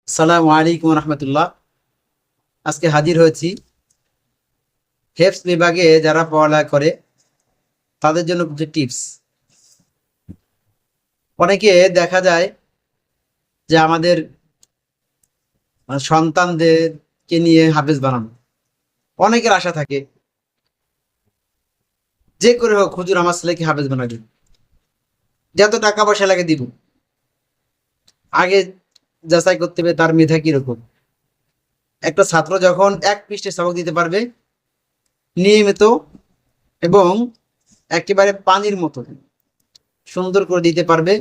আসসালামু আলাইকুম রহমতুল্লাহ। আজকে হাজির হয়েছি হেফস বিভাগে যারা পড়ালেখা করে তাদের জন্য কিছু টিপস। অনেকে দেখা যায় যে আমাদের সন্তানদেরকে নিয়ে হাফেজ বানানো, অনেকের আশা থাকে যে করে হোক হুজুর আমার ছেলেকে হাফেজ বানাবে, যত টাকা পয়সা লাগে দিব। আগে যাচাই করতে হবে তার মেধা কিরকম। একটা ছাত্র যখন এক পৃষ্ঠে সবক দিতে পারবে নিয়মিত এবং একেবারে পানির মতো সুন্দর করে দিতে পারবে,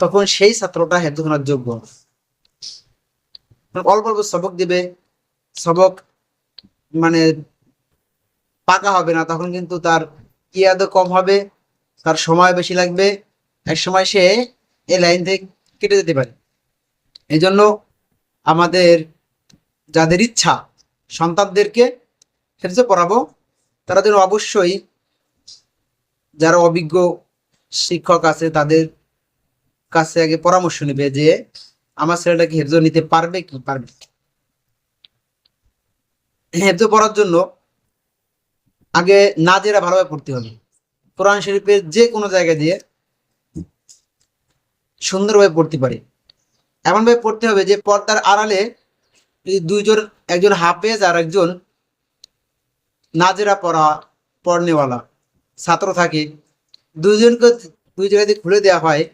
তখন সেই ছাত্রটা হেফজখানার যোগ্য। অল্প অল্প সবক দিবে, সবক মানে পাকা হবে না, তখন কিন্তু তার ইয়াদও কম হবে, তার সময় বেশি লাগবে, এক সময় সে এই লাইন থেকে কেটে যেতে পারে। এই জন্য আমাদের যাদের ইচ্ছা সন্তানদেরকে হেফজে পড়াবো, তারা যেন অবশ্যই যারা অভিজ্ঞ শিক্ষক আছে তাদের কাছে আগে পরামর্শ নেবে যে আমার ছেলেটাকে হেফজ নিতে পারবে কি পারবে না। হেফজ পড়ার জন্য আগে নাজেরা ভালোভাবে পড়তে হবে। কোরআন শরীফের যে কোনো জায়গা দিয়ে সুন্দরভাবে পড়তে পারে, এমনভাবে পড়তে হবে যে পর্দার আড়ালে যদি দুইজন, একজন হাফেজ আর একজন নাজেরা পড়নেওয়ালা ছাত্র থাকে, দুইজনকে দুই জায়গা দিয়ে খুলে দেওয়া হয়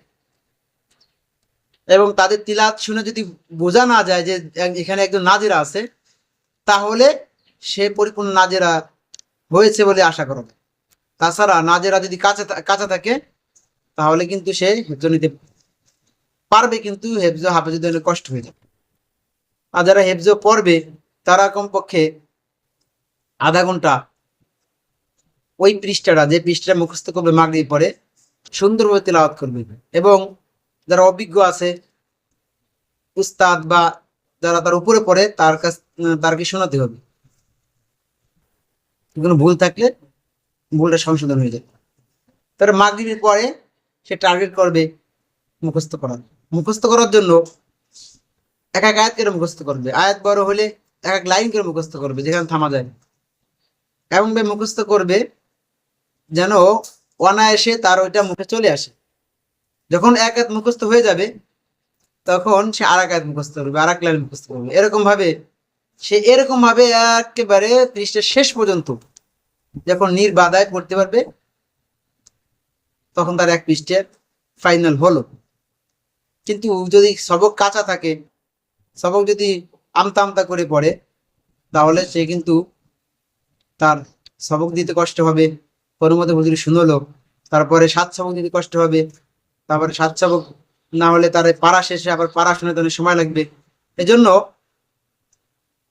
এবং তাদের তিলাওয়াত শুনে যদি বোঝা না যায় যে এখানে একজন নাজেরা আছে, তাহলে সে পরিপূর্ণ নাজেরা হয়েছে বলে আশা করা যায়। তাছাড়া নাজেরা যদি কাঁচা কাঁচা থাকে তাহলে কিন্তু সে হেফজ নিতে পারবে, কিন্তু হেফজ হাফেজের জন্য কষ্ট হয়ে যাবে। আর যারা হেফজ পড়বে তারা কমপক্ষে আধা ঘন্টা ওই পৃষ্ঠাটা, যে পৃষ্ঠাটা মুখস্থ করবে মাগরিব পরে, সুন্দরভাবে তেলাওয়াত করবে। এবং যারা অভিজ্ঞ আছে উস্তাদ বা যারা তার উপরে পড়ে তারকে শোনাতে হবে। কোনো ভুল থাকলে ভুলটা সংশোধন হয়ে যাবে। তারা মাগরিবের পরে সে টার্গেট করবে মুখস্থ করার। মুখস্থ করার জন্য এক এক আয়াত করে মুখস্থ করবে, আয়াত বড় হলে এক এক লাইন করে মুখস্থ করবে যেখানে থামা যায়। এমনভাবে মুখস্থ করবে যেন অনায়াসে তার ওইটা মুখে চলে আসে। যখন এক আয়াত মুখস্থ হয়ে যাবে তখন সে আর এক আয়াত মুখস্থ করবে, আর এক লাইন মুখস্থ করবে। এরকম ভাবে একেবারে পৃষ্ঠের শেষ পর্যন্ত যখন নির্বাধায় পড়তে পারবে, তখন তার এক পৃষ্ঠে ফাইনাল হলো। কিন্তু যদি সবক কাঁচা থাকে, সবক যদি আমতা আমতা করে পড়ে, তাহলে সে কিন্তু তার সবক দিতে কষ্ট হবে। কোনো মতো হুজুর শুনলো, তারপরে সাত সবক দিতে কষ্ট হবে, তারপরে সাত সবক না হলে তার পাড়া শেষে আবার পাড়া শোনাতে অনেক সময় লাগবে। এজন্য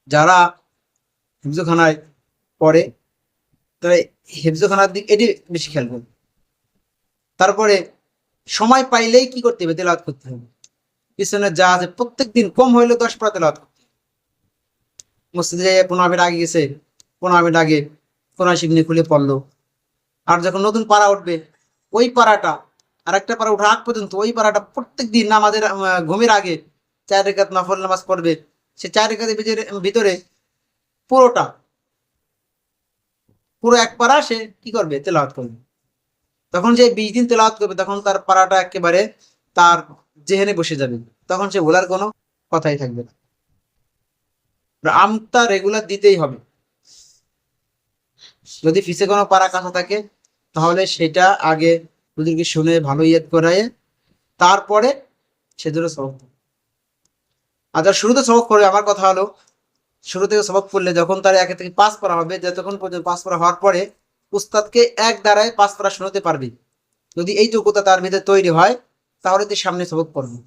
যারা হিফজখানায় পড়ে তারা হিফজখানার দিক এটি বেশি খেয়াল করবে। তারপরে সময় পাইলেই কি করতে হবে, তেলাওয়াত করতে হবে। পিছনে যা আছে প্রত্যেক দিন কম হইলে 10 পারা তেলাওয়াত করতে হবে। মসজিদে 15 মিনিট আগে গেছে, 15 মিনিট আগে কোরআন শরীফ নিয়ে খুলে পড়লো। আর যখন নতুন পাড়া উঠবে, ওই পাড়াটা আর একটা পাড়া ওঠার আগ পর্যন্ত ওই পাড়াটা প্রত্যেক দিন নামাজের ঘুমের আগে 4 রাকাত নফল নামাজ পড়বে। সে 4 রাকাতের ভিতরে পুরোটা, পুরো এক পাড়া সে কি করবে, তেলাওয়াত করবে। তখন যে 20 দিন তেলাওয়াত করবে, তখন তার পাড়াটা একেবারে তার জেহেনে বসে যাবে, তখন সে ভোলার কোনো কথাই থাকবে না। আমটা রেগুলার দিতেই হবে। যদি ফিসে কোনো পাড়া কাঁচা থাকে তাহলে সেটা আগে ওদেরকে শুনে ভালো ইয়াদ করায়, তারপরে সেজন্য সবক। আর যারা শুরুতে সবক পড়বে, আমার কথা হলো শুরু থেকে সবক পড়লে যখন তার 1 থেকে 5 পড়া হবে, যতক্ষণ পর্যন্ত 5 পড়া হওয়ার পরে উস্তাদকে এক দ্বারায় 5 পড়া শোনাতে পারবে, যদি এই যোগ্যতা তার ভিতরে তৈরি হয়, তাহলে তুই সামনে সবক পড়বে।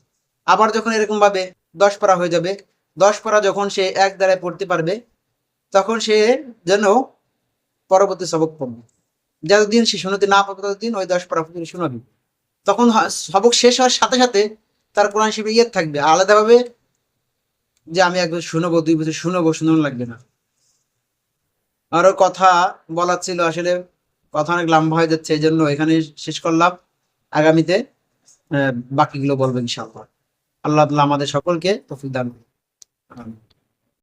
আবার যখন এরকম ভাবে 10 পড়া হয়ে যাবে, 10 পড়া যখন সে এক দ্বারায় পড়তে পারবে, তখন সে যেন পরবর্তী সবক পড়বে। যতদিন সে শোনাতে না পারবে ততদিন ওই 10 পড়া শোনাবে। তখন সবক শেষ হওয়ার সাথে সাথে তার কোরআন শরীফে ইয়ে থাকবে আলাদাভাবে, যে আমি একবার শুনবো, 2 বছর শুনবো, শুনানো লাগবে না। আরো কথা বলার ছিল, আসলে কথা অনেক লম্বা হয়ে যাচ্ছে, এই জন্য এখানে শেষ করলাম। আগামীতে বাকিগুলো বলবো ইনশাআল্লাহ। আল্লাহ তাআলা আমাদের সকলকে তৌফিক দান করুন। ভালো।